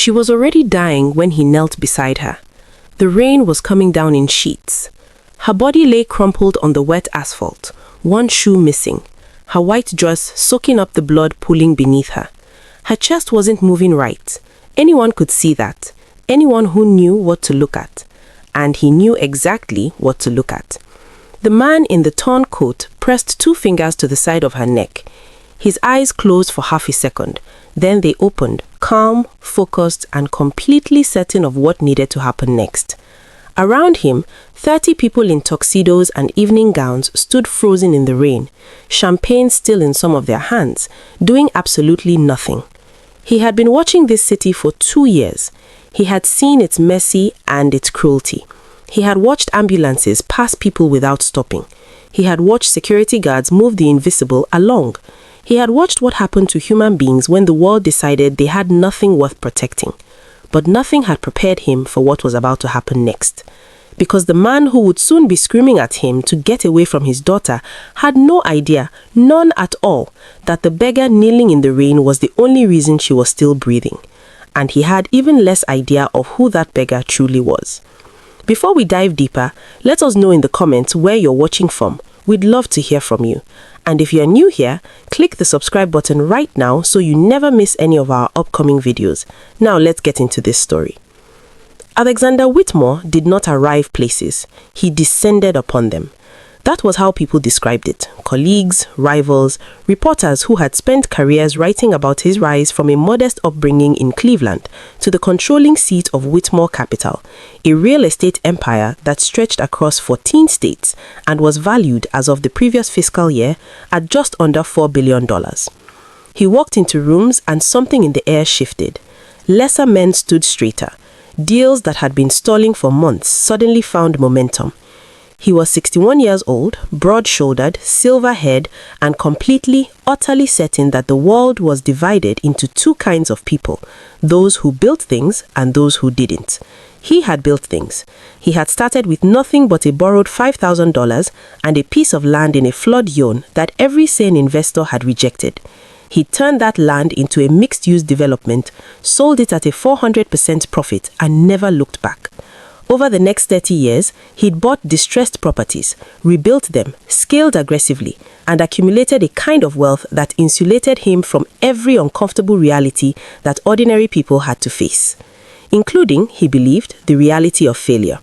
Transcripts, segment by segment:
She was already dying when he knelt beside her. The rain was coming down in sheets. Her body lay crumpled on the wet asphalt, one shoe missing, her white dress soaking up the blood pooling beneath her. Her chest wasn't moving right. Anyone could see that. Anyone who knew what to look at. And he knew exactly what to look at. The man in the torn coat pressed 2 fingers to the side of her neck. His eyes closed for half a second. Then they opened, calm, focused, and completely certain of what needed to happen next. Around him, 30 people in tuxedos and evening gowns stood frozen in the rain, champagne still in some of their hands, doing absolutely nothing. He had been watching this city for 2 years. He had seen its mercy and its cruelty. He had watched ambulances pass people without stopping. He had watched security guards move the invisible along. He had watched what happened to human beings when the world decided they had nothing worth protecting. But nothing had prepared him for what was about to happen next. Because the man who would soon be screaming at him to get away from his daughter had no idea, none at all, that the beggar kneeling in the rain was the only reason she was still breathing. And he had even less idea of who that beggar truly was. Before we dive deeper, let us know in the comments where you're watching from. We'd love to hear from you. And if you're new here, click the subscribe button right now so you never miss any of our upcoming videos. Now let's get into this story. Alexander Whitmore did not arrive places. He descended upon them. That was how people described it. Colleagues, rivals, reporters who had spent careers writing about his rise from a modest upbringing in Cleveland to the controlling seat of Whitmore Capital, a real estate empire that stretched across 14 states and was valued as of the previous fiscal year at just under $4 billion. He walked into rooms and something in the air shifted. Lesser men stood straighter. Deals that had been stalling for months suddenly found momentum. He was 61 years old, broad-shouldered, silver-haired, and completely, utterly certain that the world was divided into 2 kinds of people, those who built things and those who didn't. He had built things. He had started with nothing but a borrowed $5,000 and a piece of land in a flood zone that every sane investor had rejected. He turned that land into a mixed-use development, sold it at a 400% profit, and never looked back. Over the next 30 years, he'd bought distressed properties, rebuilt them, scaled aggressively, and accumulated a kind of wealth that insulated him from every uncomfortable reality that ordinary people had to face, including, he believed, the reality of failure.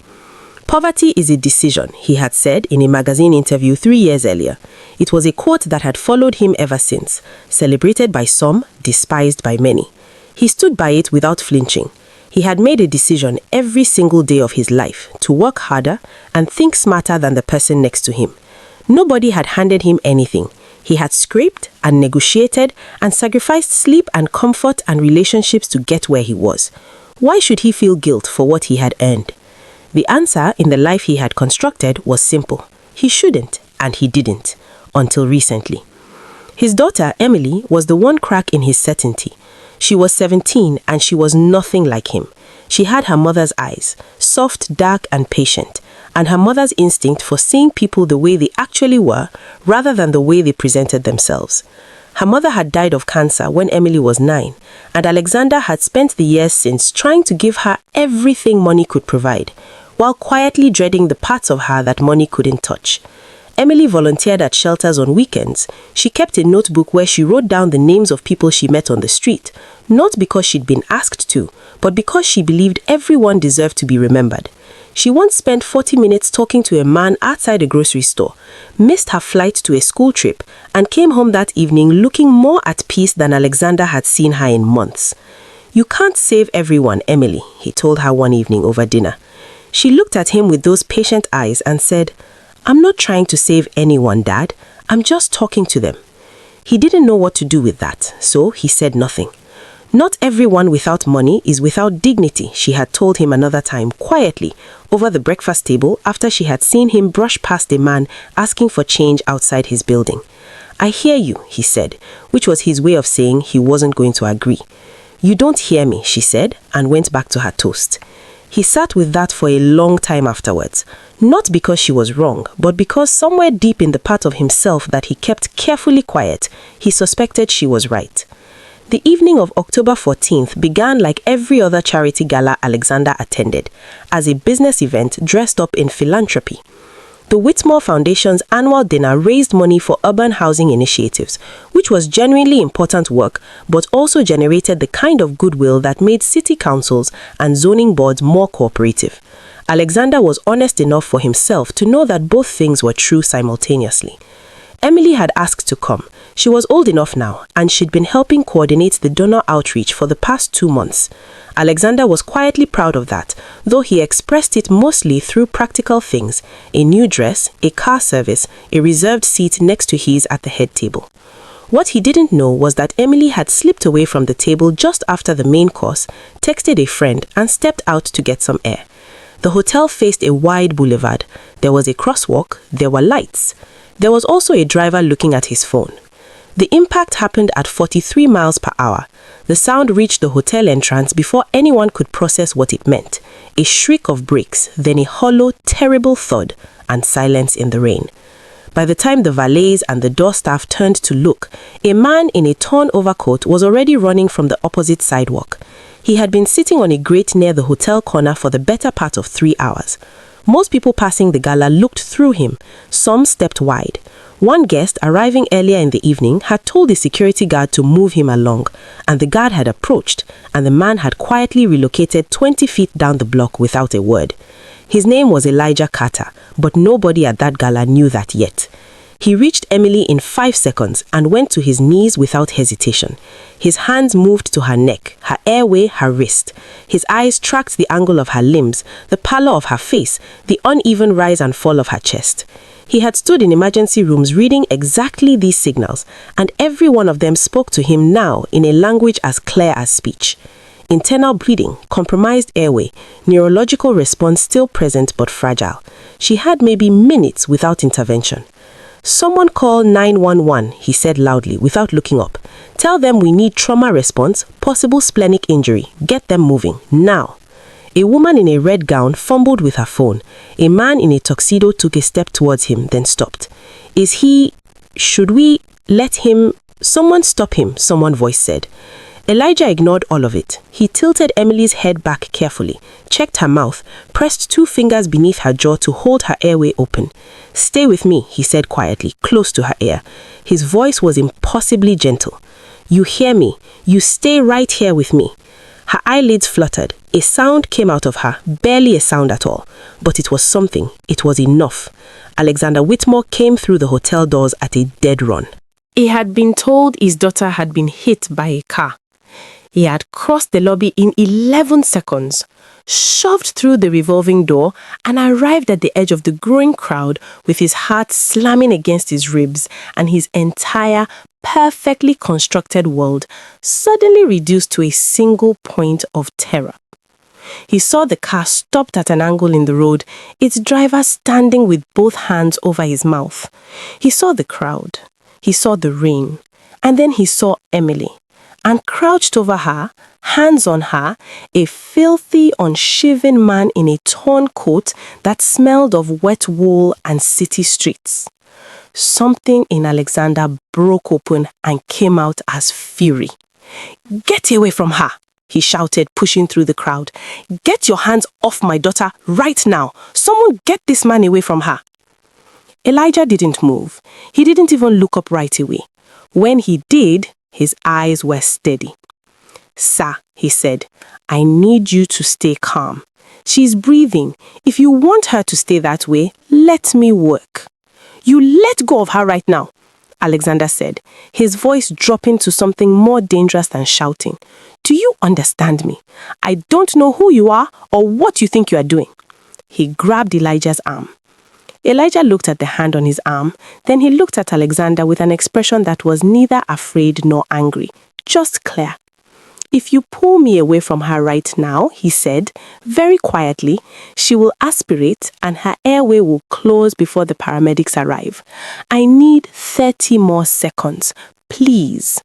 Poverty is a decision, he had said in a magazine interview 3 years earlier. It was a quote that had followed him ever since, celebrated by some, despised by many. He stood by it without flinching. He had made a decision every single day of his life to work harder and think smarter than the person next to him. Nobody had handed him anything. He had scraped and negotiated and sacrificed sleep and comfort and relationships to get where he was. Why should he feel guilt for what he had earned? The answer in the life he had constructed was simple. He shouldn't, and he didn't, until recently. His daughter, Emily, was the one crack in his certainty. She was 17 and she was nothing like him. She had her mother's eyes, soft, dark, and patient, and her mother's instinct for seeing people the way they actually were rather than the way they presented themselves. Her mother had died of cancer when Emily was 9, and Alexander had spent the years since trying to give her everything money could provide, while quietly dreading the parts of her that money couldn't touch. Emily volunteered at shelters on weekends. She kept a notebook where she wrote down the names of people she met on the street, not because she'd been asked to, but because she believed everyone deserved to be remembered. She once spent 40 minutes talking to a man outside a grocery store, missed her flight to a school trip, and came home that evening looking more at peace than Alexander had seen her in months. "You can't save everyone, Emily," he told her one evening over dinner. She looked at him with those patient eyes and said, "I'm not trying to save anyone, Dad. I'm just talking to them." He didn't know what to do with that, so he said nothing. "Not everyone without money is without dignity," she had told him another time, quietly, over the breakfast table after she had seen him brush past a man asking for change outside his building. "I hear you," he said, which was his way of saying he wasn't going to agree. "You don't hear me," she said, and went back to her toast. He sat with that for a long time afterwards, not because she was wrong, but because somewhere deep in the part of himself that he kept carefully quiet, he suspected she was right. The evening of October 14th began like every other charity gala Alexander attended, as a business event dressed up in philanthropy. The Whitmore Foundation's annual dinner raised money for urban housing initiatives, which was genuinely important work, but also generated the kind of goodwill that made city councils and zoning boards more cooperative. Alexander was honest enough for himself to know that both things were true simultaneously. Emily had asked to come. She was old enough now, and she'd been helping coordinate the donor outreach for the past 2 months. Alexander was quietly proud of that, though he expressed it mostly through practical things: a new dress, a car service, a reserved seat next to his at the head table. What he didn't know was that Emily had slipped away from the table just after the main course, texted a friend, and stepped out to get some air. The hotel faced a wide boulevard. There was a crosswalk, there were lights. There was also a driver looking at his phone. The impact happened at 43 miles per hour. The sound reached the hotel entrance before anyone could process what it meant. A shriek of brakes, then a hollow, terrible thud, and silence in the rain. By the time the valets and the door staff turned to look, a man in a torn overcoat was already running from the opposite sidewalk. He had been sitting on a grate near the hotel corner for the better part of 3 hours. Most people passing the gala looked through him. Some stepped wide. One guest, arriving earlier in the evening, had told the security guard to move him along, and the guard had approached, and the man had quietly relocated 20 feet down the block without a word. His name was Elijah Carter, but nobody at that gala knew that yet. He reached Emily in 5 seconds and went to his knees without hesitation. His hands moved to her neck, her airway, her wrist. His eyes tracked the angle of her limbs, the pallor of her face, the uneven rise and fall of her chest. He had stood in emergency rooms reading exactly these signals, and every one of them spoke to him now in a language as clear as speech. Internal bleeding, compromised airway, neurological response still present but fragile. She had maybe minutes without intervention. "Someone call 911, he said loudly without looking up. "Tell them we need trauma response, possible splenic injury. Get them moving, now." A woman in a red gown fumbled with her phone. A man in a tuxedo took a step towards him, then stopped. Should we let him? Someone stop him, someone's voice said. Elijah ignored all of it. He tilted Emily's head back carefully, checked her mouth, pressed 2 fingers beneath her jaw to hold her airway open. "Stay with me," he said quietly, close to her ear. His voice was impossibly gentle. "You hear me? You stay right here with me." Her eyelids fluttered. A sound came out of her, barely a sound at all. But it was something. It was enough. Alexander Whitmore came through the hotel doors at a dead run. He had been told his daughter had been hit by a car. He had crossed the lobby in 11 seconds, shoved through the revolving door, and arrived at the edge of the growing crowd with his heart slamming against his ribs and his entire, perfectly constructed world suddenly reduced to a single point of terror. He saw the car stopped at an angle in the road, its driver standing with both hands over his mouth. He saw the crowd. He saw the rain. And then he saw Emily. And crouched over her, hands on her, a filthy, unshaven man in a torn coat that smelled of wet wool and city streets. Something in Alexander broke open and came out as fury. "Get away from her!" he shouted, pushing through the crowd. "Get your hands off my daughter right now! Someone get this man away from her!" Elijah didn't move. He didn't even look up right away. When he did, his eyes were steady. "Sir," he said, "I need you to stay calm. She's breathing. If you want her to stay that way, let me work." "You let go of her right now," Alexander said, his voice dropping to something more dangerous than shouting. "Do you understand me? I don't know who you are or what you think you are doing." He grabbed Elijah's arm. Elijah looked at the hand on his arm, then he looked at Alexander with an expression that was neither afraid nor angry, just clear. "If you pull me away from her right now," he said, very quietly, "she will aspirate and her airway will close before the paramedics arrive. I need 30 more seconds, please."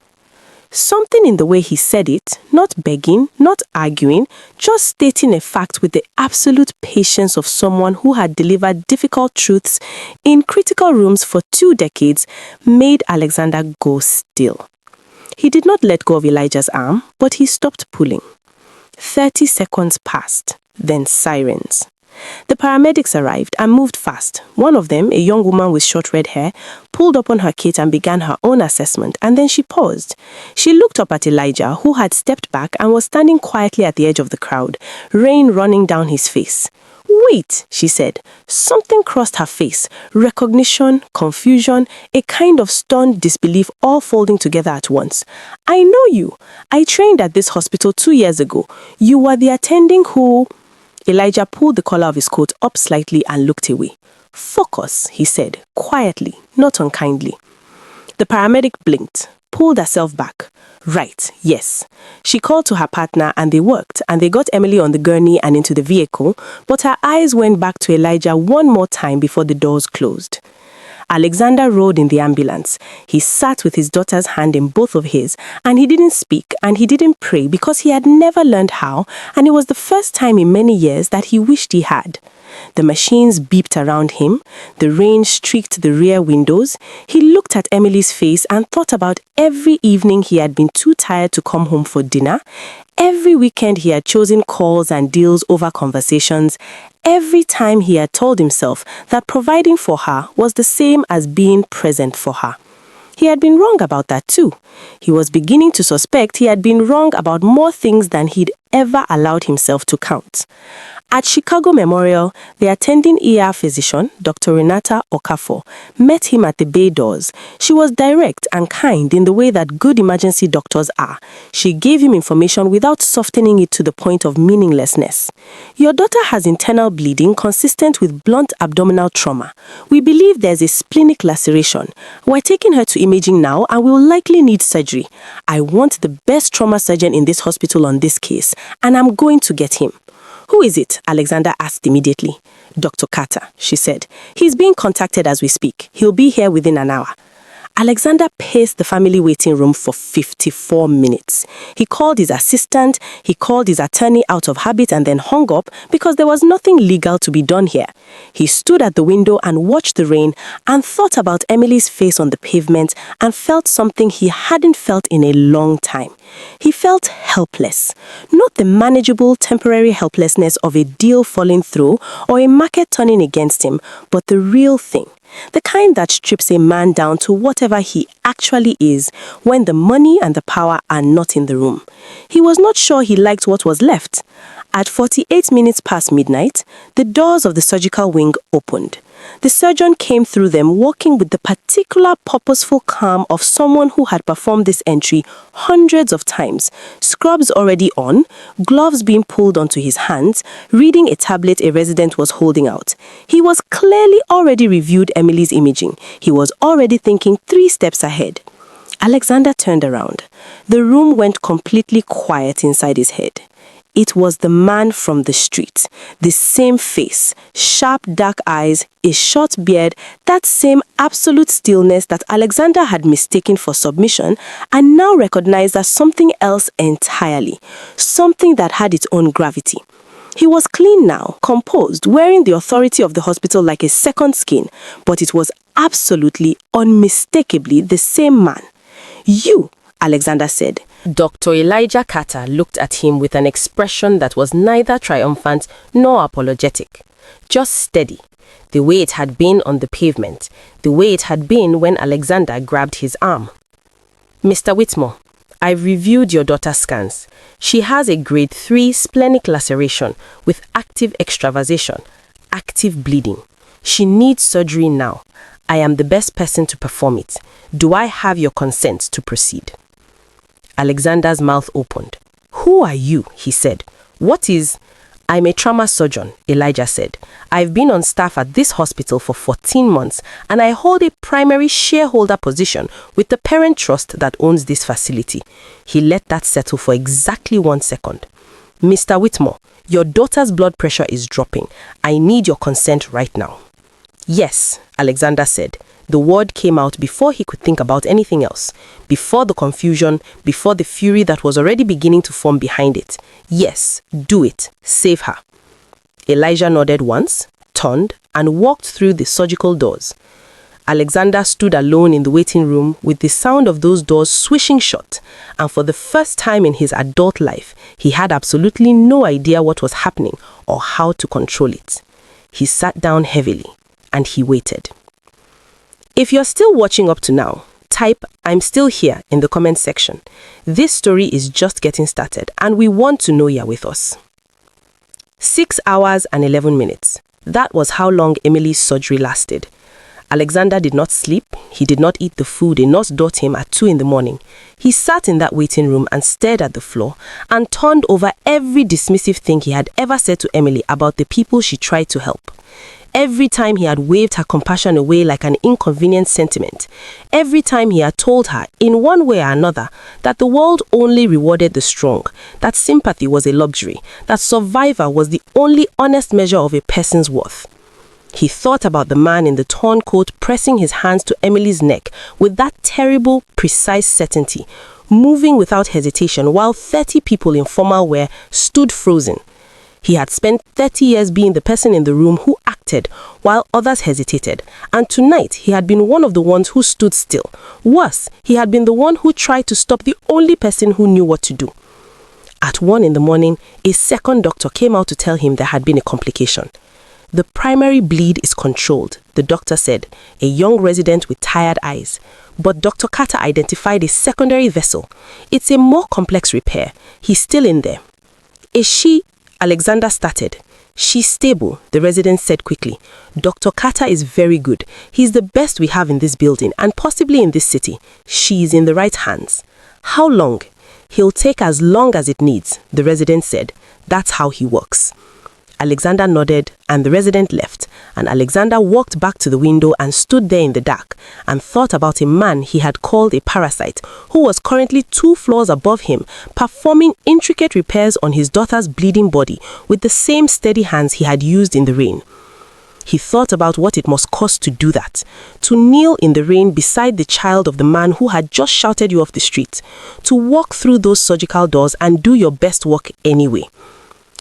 Something in the way he said it, not begging, not arguing, just stating a fact with the absolute patience of someone who had delivered difficult truths in critical rooms for 2 decades, made Alexander go still. He did not let go of Elijah's arm, but he stopped pulling. 30 seconds passed, then sirens. The paramedics arrived and moved fast. One of them, a young woman with short red hair, pulled up on her kit and began her own assessment, and then she paused. She looked up at Elijah, who had stepped back and was standing quietly at the edge of the crowd, rain running down his face. "Wait," she said. Something crossed her face. Recognition, confusion, a kind of stunned disbelief all folding together at once. "I know you. I trained at this hospital 2 years ago. You were the attending who..." Elijah pulled the collar of his coat up slightly and looked away. "Focus," he said, quietly, not unkindly. The paramedic blinked, pulled herself back. "Right, yes." She called to her partner and they worked, and they got Emily on the gurney and into the vehicle, but her eyes went back to Elijah one more time before the doors closed. Alexander rode in the ambulance. He sat with his daughter's hand in both of his, and he didn't speak and he didn't pray because he had never learned how, and it was the first time in many years that he wished he had. The machines beeped around him. The rain streaked the rear windows. He looked at Emily's face and thought about every evening he had been too tired to come home for dinner, every weekend he had chosen calls and deals over conversations, every time he had told himself that providing for her was the same as being present for her. He had been wrong about that too. He was beginning to suspect he had been wrong about more things than he'd ever allowed himself to count. At Chicago Memorial, the attending ER physician, Dr. Renata Okafor, met him at the bay doors. She was direct and kind in the way that good emergency doctors are. She gave him information without softening it to the point of meaninglessness. "Your daughter has internal bleeding consistent with blunt abdominal trauma. We believe there's a splenic laceration. We're taking her to imaging now and will likely need surgery. I want the best trauma surgeon in this hospital on this case, and I'm going to get him." "Who is it?" Alexander asked immediately. "Dr. Carter," she said. "He's being contacted as we speak. He'll be here within an hour." Alexander paced the family waiting room for 54 minutes. He called his assistant, he called his attorney out of habit and then hung up because there was nothing legal to be done here. He stood at the window and watched the rain and thought about Emily's face on the pavement and felt something he hadn't felt in a long time. He felt helpless. Not the manageable temporary helplessness of a deal falling through or a market turning against him, but the real thing. The kind that strips a man down to whatever he actually is when the money and the power are not in the room. He was not sure he liked what was left. At 48 minutes past midnight, the doors of the surgical wing opened. The surgeon came through them walking with the particular purposeful calm of someone who had performed this entry hundreds of times, scrubs already on, gloves being pulled onto his hands, reading a tablet a resident was holding out. He was clearly already reviewed Emily's imaging. He was already thinking 3 steps ahead. Alexander turned around. The room went completely quiet inside his head. It was the man from the street, the same face, sharp dark eyes, a short beard, that same absolute stillness that Alexander had mistaken for submission and now recognized as something else entirely, something that had its own gravity. He was clean now, composed, wearing the authority of the hospital like a second skin, but it was absolutely, unmistakably the same man. "You," Alexander said. Dr. Elijah Carter looked at him with an expression that was neither triumphant nor apologetic, just steady, the way it had been on the pavement, the way it had been when Alexander grabbed his arm. "Mr. Whitmore, I've reviewed your daughter's scans. She has a grade 3 splenic laceration with active extravasation, active bleeding. She needs surgery now. I am the best person to perform it. Do I have your consent to proceed?" Alexander's mouth opened. "Who are you?" he said. "What is..." "I'm a trauma surgeon," Elijah said. "I've been on staff at this hospital for 14 months and I hold a primary shareholder position with the parent trust that owns this facility." He let that settle for exactly 1 second. "Mr. Whitmore, your daughter's blood pressure is dropping. I need your consent right now." "Yes," Alexander said. The word came out before he could think about anything else, before the confusion, before the fury that was already beginning to form behind it. "Yes, do it. Save her." Elijah nodded once, turned, and walked through the surgical doors. Alexander stood alone in the waiting room with the sound of those doors swishing shut, and for the first time in his adult life, he had absolutely no idea what was happening or how to control it. He sat down heavily, and he waited. If you're still watching up to now, type "I'm still here" in the comment section. This story is just getting started, and we want to know you're with us. 6 hours and 11 minutes. That was how long Emily's surgery lasted. Alexander did not sleep. He did not eat the food a nurse brought him at 2 in the morning. He sat in that waiting room and stared at the floor and turned over every dismissive thing he had ever said to Emily about the people she tried to help. Every time he had waved her compassion away like an inconvenient sentiment. Every time he had told her, in one way or another, that the world only rewarded the strong, that sympathy was a luxury, that survival was the only honest measure of a person's worth. He thought about the man in the torn coat pressing his hands to Emily's neck with that terrible, precise certainty, moving without hesitation while 30 people in formal wear stood frozen. He had spent 30 years being the person in the room who acted while others hesitated, and tonight he had been one of the ones who stood still. Worse, he had been the one who tried to stop the only person who knew what to do. At 1 in the morning, a second doctor came out to tell him there had been a complication. The primary bleed is controlled, the doctor said, a young resident with tired eyes. But Dr. Carter identified a secondary vessel. It's a more complex repair. He's still in there. Is she... Alexander started. She's stable, the resident said quickly. Dr. Carter is very good. He's the best we have in this building and possibly in this city. She's in the right hands. How long? He'll take as long as it needs, the resident said. That's how he works. Alexander nodded and the resident left, and Alexander walked back to the window and stood there in the dark and thought about a man he had called a parasite who was currently 2 floors above him, performing intricate repairs on his daughter's bleeding body with the same steady hands he had used in the rain. He thought about what it must cost to do that, to kneel in the rain beside the child of the man who had just shouted you off the street, to walk through those surgical doors and do your best work anyway.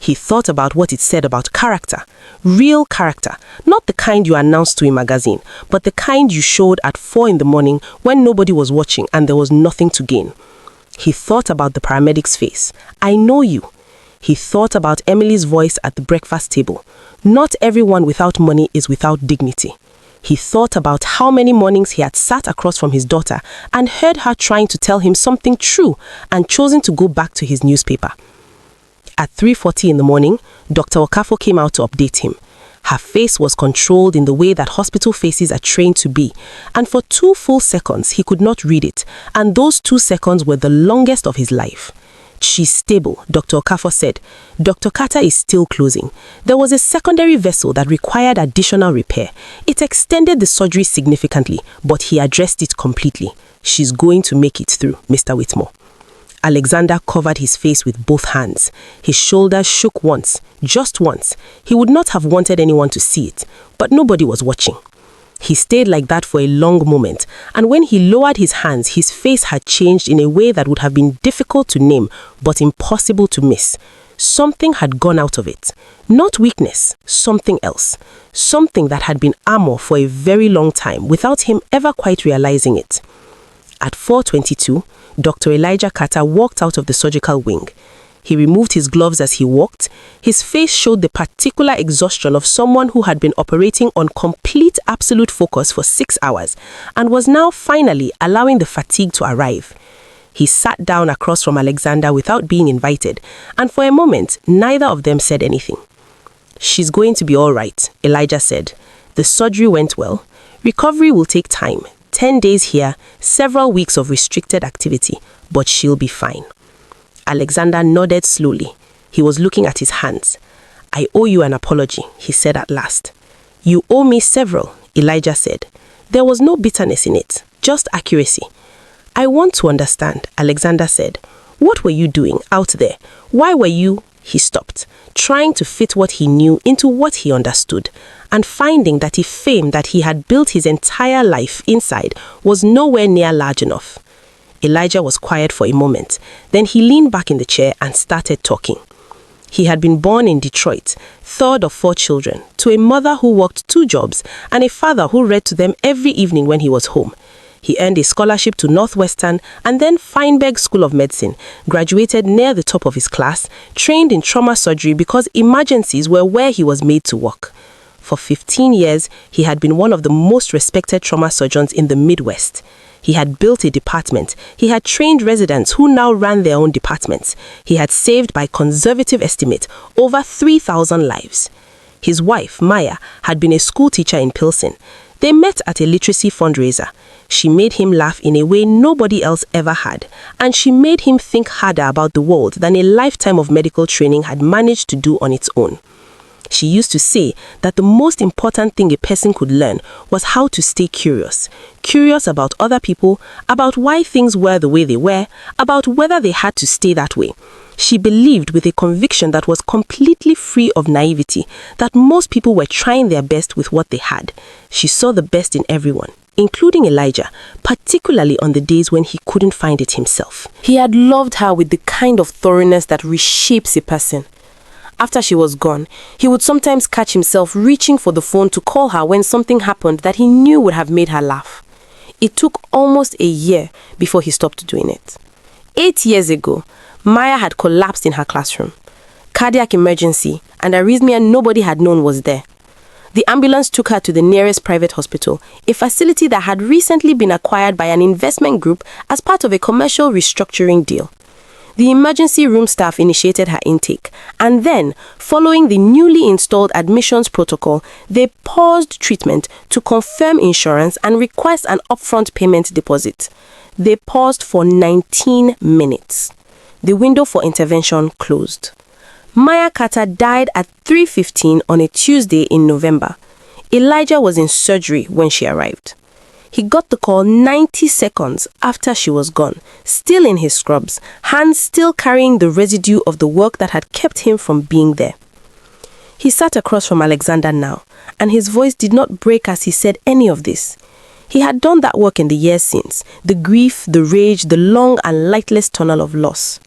He thought about what it said about character, real character, not the kind you announced to a magazine, but the kind you showed at 4 in the morning when nobody was watching and there was nothing to gain. He thought about the paramedic's face. I know you. He thought about Emily's voice at the breakfast table. Not everyone without money is without dignity. He thought about how many mornings he had sat across from his daughter and heard her trying to tell him something true and chosen to go back to his newspaper. At 3:40 in the morning, Dr. Okafo came out to update him. Her face was controlled in the way that hospital faces are trained to be, and for 2 full seconds he could not read it, and those 2 seconds were the longest of his life. She's stable, Dr. Okafo said. Dr. Carter is still closing. There was a secondary vessel that required additional repair. It extended the surgery significantly, but he addressed it completely. She's going to make it through, Mr. Whitmore. Alexander covered his face with both hands. His shoulders shook once, just once. He would not have wanted anyone to see it, but nobody was watching. He stayed like that for a long moment, and when he lowered his hands, his face had changed in a way that would have been difficult to name, but impossible to miss. Something had gone out of it. Not weakness, something else. Something that had been armor for a very long time without him ever quite realizing it. At 4:22, Dr. Elijah Carter walked out of the surgical wing. He removed his gloves as he walked. His face showed the particular exhaustion of someone who had been operating on complete absolute focus for 6 hours and was now finally allowing the fatigue to arrive. He sat down across from Alexander without being invited, and for a moment, neither of them said anything. She's going to be all right, Elijah said. The surgery went well. Recovery will take time. 10 days here, several weeks of restricted activity, but she'll be fine. Alexander nodded slowly. He was looking at his hands. I owe you an apology, he said at last. You owe me several, Elijah said. There was no bitterness in it, just accuracy. I want to understand, Alexander said. What were you doing out there? Why were you... He stopped, trying to fit what he knew into what he understood, and finding that a fame that he had built his entire life inside was nowhere near large enough. Elijah was quiet for a moment. Then he leaned back in the chair and started talking. He had been born in Detroit, third of 4 children, to a mother who worked 2 jobs and a father who read to them every evening when he was home. He earned a scholarship to Northwestern and then Feinberg School of Medicine, graduated near the top of his class, trained in trauma surgery because emergencies were where he was made to work. For 15 years, he had been one of the most respected trauma surgeons in the Midwest. He had built a department. He had trained residents who now ran their own departments. He had saved, by conservative estimate, over 3,000 lives. His wife, Maya, had been a school teacher in Pilsen. They met at a literacy fundraiser. She made him laugh in a way nobody else ever had, and she made him think harder about the world than a lifetime of medical training had managed to do on its own. She used to say that the most important thing a person could learn was how to stay curious. Curious about other people, about why things were the way they were, about whether they had to stay that way. She believed with a conviction that was completely free of naivety that most people were trying their best with what they had. She saw the best in everyone, including Elijah, particularly on the days when he couldn't find it himself. He had loved her with the kind of thoroughness that reshapes a person. After she was gone, he would sometimes catch himself reaching for the phone to call her when something happened that he knew would have made her laugh. It took almost a year before he stopped doing it. 8 years ago, Maya had collapsed in her classroom. Cardiac emergency, and arrhythmia nobody had known was there. The ambulance took her to the nearest private hospital, a facility that had recently been acquired by an investment group as part of a commercial restructuring deal. The emergency room staff initiated her intake, and then, following the newly installed admissions protocol, they paused treatment to confirm insurance and request an upfront payment deposit. They paused for 19 minutes. The window for intervention closed. Maya Carter died at 3:15 on a Tuesday in November. Elijah was in surgery when she arrived. He got the call 90 seconds after she was gone, still in his scrubs, hands still carrying the residue of the work that had kept him from being there. He sat across from Alexander now, and his voice did not break as he said any of this. He had done that work in the years since, the grief, the rage, the long and lightless tunnel of loss.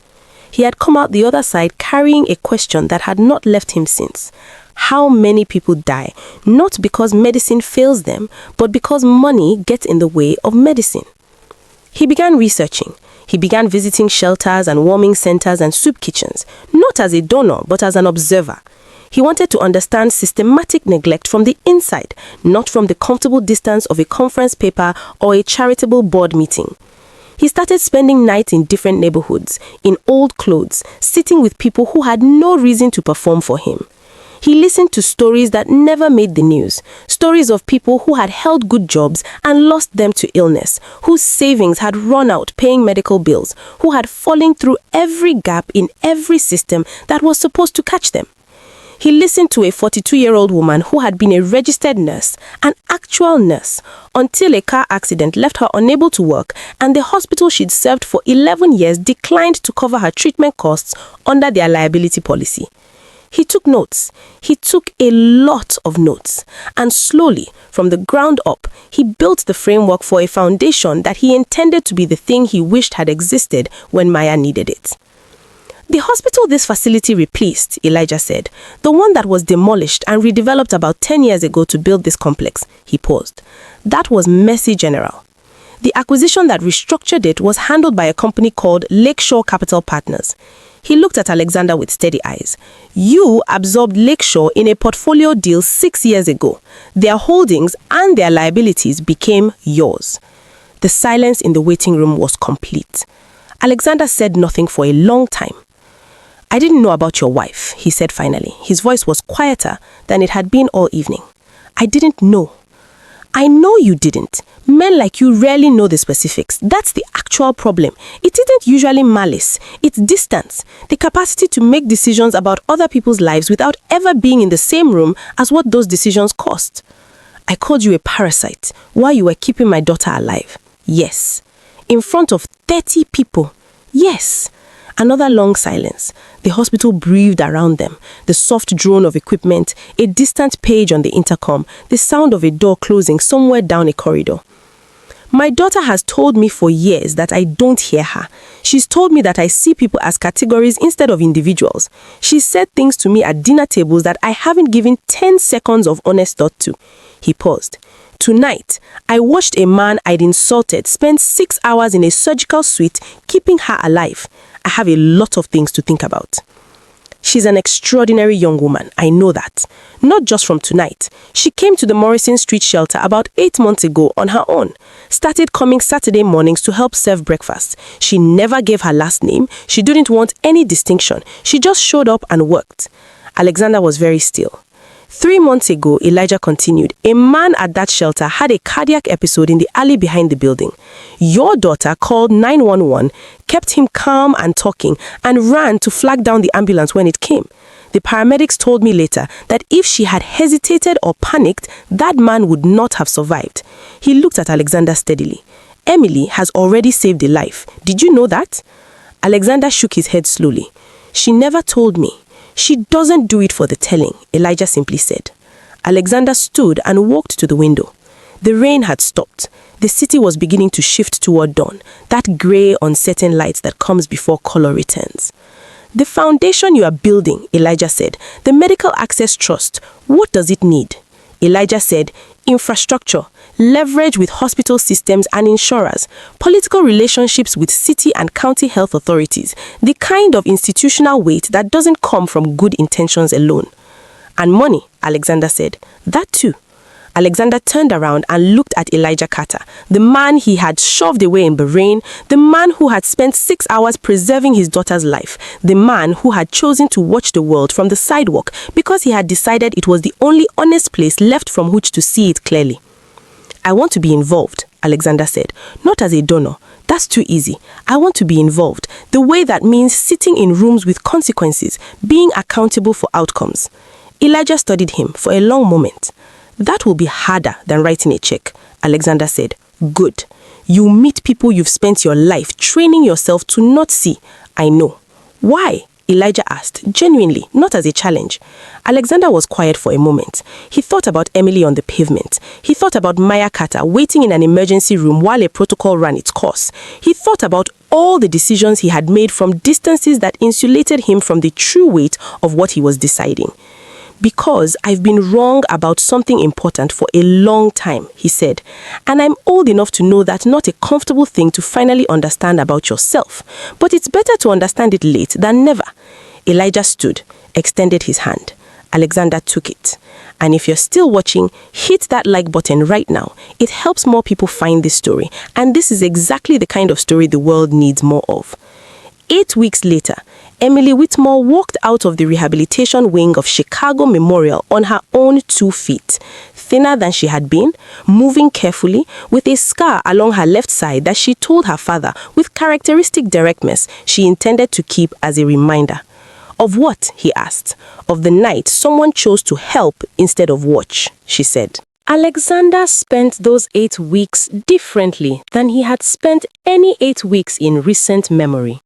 He had come out the other side carrying a question that had not left him since. How many people die, not because medicine fails them, but because money gets in the way of medicine? He began researching. He began visiting shelters and warming centers and soup kitchens, not as a donor, but as an observer. He wanted to understand systematic neglect from the inside, not from the comfortable distance of a conference paper or a charitable board meeting. He started spending nights in different neighborhoods, in old clothes, sitting with people who had no reason to perform for him. He listened to stories that never made the news, stories of people who had held good jobs and lost them to illness, whose savings had run out paying medical bills, who had fallen through every gap in every system that was supposed to catch them. He listened to a 42-year-old woman who had been a registered nurse, an actual nurse, until a car accident left her unable to work and the hospital she'd served for 11 years declined to cover her treatment costs under their liability policy. He took notes. He took a lot of notes. And slowly, from the ground up, he built the framework for a foundation that he intended to be the thing he wished had existed when Maya needed it. The hospital this facility replaced, Elijah said, the one that was demolished and redeveloped about 10 years ago to build this complex, he paused. That was Mercy General. The acquisition that restructured it was handled by a company called Lakeshore Capital Partners. He looked at Alexander with steady eyes. You absorbed Lakeshore in a portfolio deal 6 years ago. Their holdings and their liabilities became yours. The silence in the waiting room was complete. Alexander said nothing for a long time. I didn't know about your wife, he said finally. His voice was quieter than it had been all evening. I didn't know. I know you didn't. Men like you rarely know the specifics. That's the actual problem. It isn't usually malice. It's distance. The capacity to make decisions about other people's lives without ever being in the same room as what those decisions cost. I called you a parasite while you were keeping my daughter alive. Yes. In front of 30 people. Yes. Another long silence. The hospital breathed around them. The soft drone of equipment, a distant page on the intercom, the sound of a door closing somewhere down a corridor. My daughter has told me for years that I don't hear her. She's told me that I see people as categories instead of individuals. She said things to me at dinner tables that I haven't given 10 seconds of honest thought to. He paused. Tonight, I watched a man I'd insulted spend 6 hours in a surgical suite keeping her alive. I have a lot of things to think about. She's an extraordinary young woman, I know that. Not just from tonight. She came to the Morrison Street shelter about 8 months ago on her own. Started coming Saturday mornings to help serve breakfast. She never gave her last name. She didn't want any distinction. She just showed up and worked. Alexander was very still. 3 months ago, Elijah continued, a man at that shelter had a cardiac episode in the alley behind the building. Your daughter called 911, kept him calm and talking, and ran to flag down the ambulance when it came. The paramedics told me later that if she had hesitated or panicked, that man would not have survived. He looked at Alexander steadily. Emily has already saved a life. Did you know that? Alexander shook his head slowly. She never told me. She doesn't do it for the telling, Elijah simply said. Alexander stood and walked to the window. The rain had stopped. The city was beginning to shift toward dawn, that grey, uncertain light that comes before color returns. The foundation you are building, Elijah said, the Medical Access Trust, what does it need? Elijah said, infrastructure, leverage with hospital systems and insurers, political relationships with city and county health authorities, the kind of institutional weight that doesn't come from good intentions alone. And money, Alexander said, that too. Alexander turned around and looked at Elijah Carter, the man he had shoved away in Bahrain, the man who had spent 6 hours preserving his daughter's life, the man who had chosen to watch the world from the sidewalk because he had decided it was the only honest place left from which to see it clearly. I want to be involved, Alexander said, not as a donor. That's too easy. I want to be involved, the way that means sitting in rooms with consequences, being accountable for outcomes. Elijah studied him for a long moment. That will be harder than writing a check, Alexander said. Good. You meet people you've spent your life training yourself to not see. I know. Why? Elijah asked, genuinely, not as a challenge. Alexander was quiet for a moment. He thought about Emily on the pavement. He thought about Maya Carter waiting in an emergency room while a protocol ran its course. He thought about all the decisions he had made from distances that insulated him from the true weight of what he was deciding. Because I've been wrong about something important for a long time, he said, and I'm old enough to know that's not a comfortable thing to finally understand about yourself, but it's better to understand it late than never. Elijah stood, extended his hand. Alexander took it. And if you're still watching, hit that like button right now. It helps more people find this story, and this is exactly the kind of story the world needs more of. 8 weeks later, Emily Whitmore walked out of the rehabilitation wing of Chicago Memorial on her own 2 feet, thinner than she had been, moving carefully, with a scar along her left side that she told her father, with characteristic directness, she intended to keep as a reminder. Of what? He asked. Of the night someone chose to help instead of watch, she said. Alexander spent those 8 weeks differently than he had spent any 8 weeks in recent memory.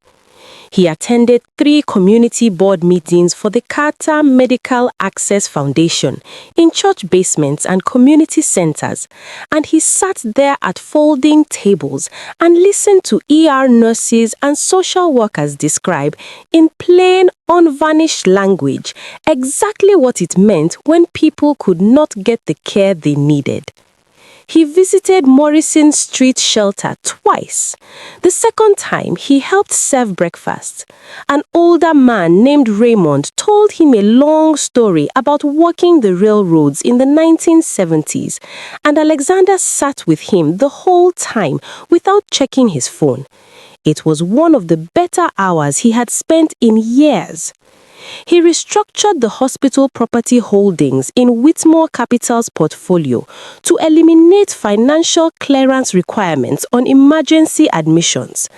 He attended 3 community board meetings for the Carter Medical Access Foundation in church basements and community centers, and he sat there at folding tables and listened to ER nurses and social workers describe in plain, unvarnished language exactly what it meant when people could not get the care they needed. He visited Morrison Street shelter twice. The second time, he helped serve breakfast. An older man named Raymond told him a long story about walking the railroads in the 1970s, and Alexander sat with him the whole time without checking his phone. It was one of the better hours he had spent in years. He restructured the hospital property holdings in Whitmore Capital's portfolio to eliminate financial clearance requirements on emergency admissions.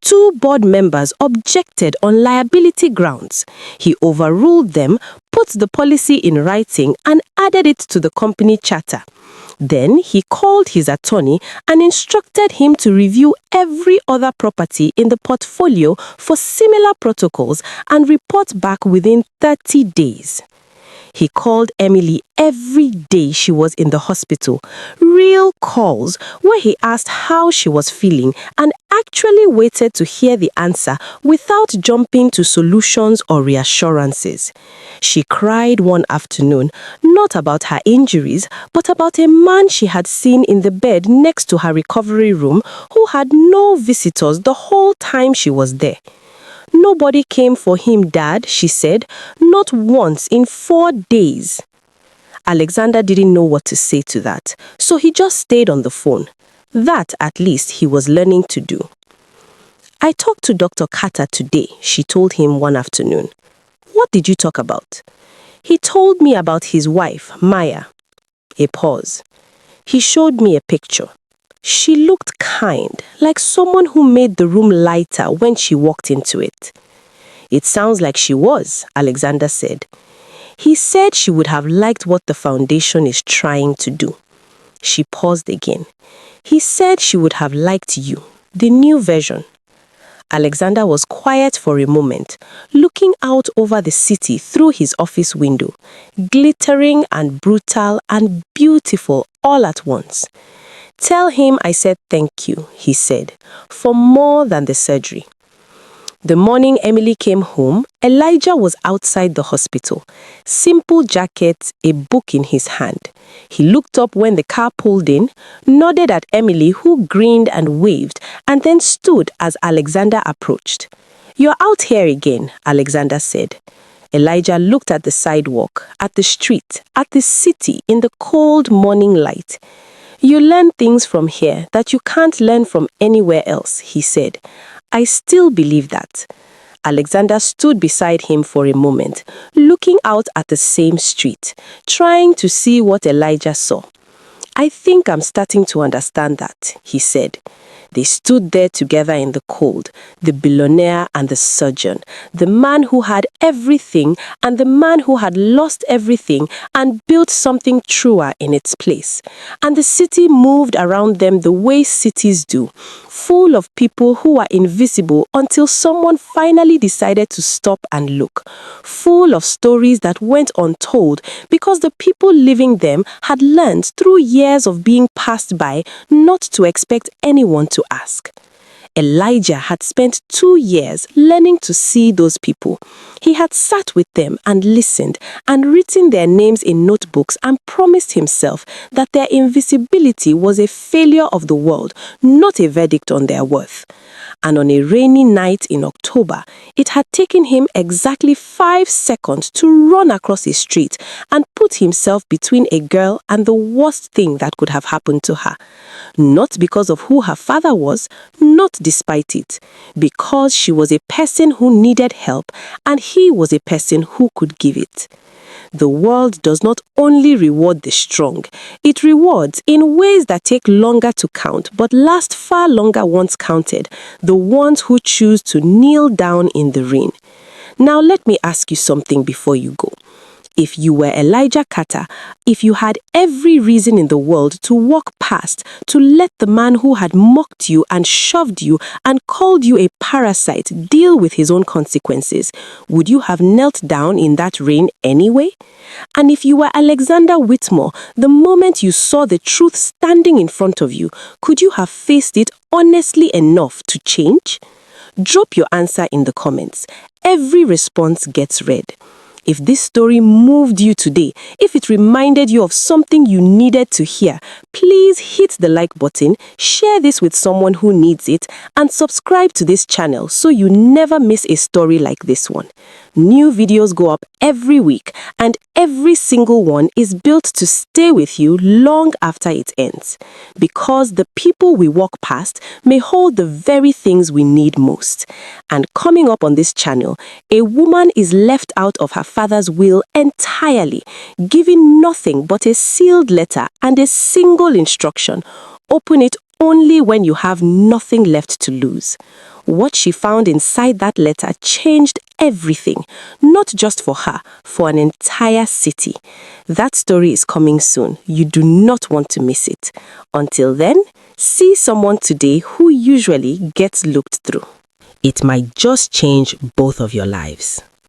2 board members objected on liability grounds. He overruled them, put the policy in writing, and added it to the company charter. Then he called his attorney and instructed him to review every other property in the portfolio for similar protocols and report back within 30 days. He called Emily every day she was in the hospital. Real calls where he asked how she was feeling and actually waited to hear the answer without jumping to solutions or reassurances. She cried one afternoon, not about her injuries, but about a man she had seen in the bed next to her recovery room who had no visitors the whole time she was there. "Nobody came for him, Dad," she said, "not once in 4 days." Alexander didn't know what to say to that, so he just stayed on the phone. That, at least, he was learning to do. "I talked to Dr. Carter today," she told him one afternoon. "What did you talk about?" "He told me about his wife, Maya." A pause. "He showed me a picture. She looked kind, like someone who made the room lighter when she walked into it." "It sounds like she was," Alexander said. "He said she would have liked what the foundation is trying to do." She paused again. "He said she would have liked you, the new version." Alexander was quiet for a moment, looking out over the city through his office window, glittering and brutal and beautiful all at once. "Tell him I said thank you," he said, "for more than the surgery." The morning Emily came home, Elijah was outside the hospital. Simple jacket, a book in his hand. He looked up when the car pulled in, nodded at Emily, who grinned and waved, and then stood as Alexander approached. "You're out here again," Alexander said. Elijah looked at the sidewalk, at the street, at the city in the cold morning light. "You learn things from here that you can't learn from anywhere else," he said. "I still believe that." Alexander stood beside him for a moment, looking out at the same street, trying to see what Elijah saw. "I think I'm starting to understand that," he said. They stood there together in the cold, the billionaire and the surgeon, the man who had everything and the man who had lost everything and built something truer in its place. And the city moved around them the way cities do, full of people who are invisible until someone finally decided to stop and look, full of stories that went untold because the people living them had learned through years of being passed by not to expect anyone to ask. Elijah had spent 2 years learning to see those people. He had sat with them and listened and written their names in notebooks and promised himself that their invisibility was a failure of the world, not a verdict on their worth. And on a rainy night in October, it had taken him exactly 5 seconds to run across a street and put himself between a girl and the worst thing that could have happened to her. Not because of who her father was, not despite it, because she was a person who needed help and he was a person who could give it. The world does not only reward the strong, it rewards in ways that take longer to count but last far longer once counted, the ones who choose to kneel down in the rain. Now let me ask you something before you go. If you were Elijah Carter, if you had every reason in the world to walk past, to let the man who had mocked you and shoved you and called you a parasite deal with his own consequences, would you have knelt down in that rain anyway? And if you were Alexander Whitmore, the moment you saw the truth standing in front of you, could you have faced it honestly enough to change? Drop your answer in the comments. Every response gets read. If this story moved you today, if it reminded you of something you needed to hear, please hit the like button, share this with someone who needs it, and subscribe to this channel so you never miss a story like this one. New videos go up every week, and every single one is built to stay with you long after it ends. Because the people we walk past may hold the very things we need most. And coming up on this channel, a woman is left out of her father's will entirely, given nothing but a sealed letter and a single instruction: open it only when you have nothing left to lose. What she found inside that letter changed everything, not just for her, for an entire city. That story is coming soon. You do not want to miss it. Until then, see someone today who usually gets looked through. It might just change both of your lives.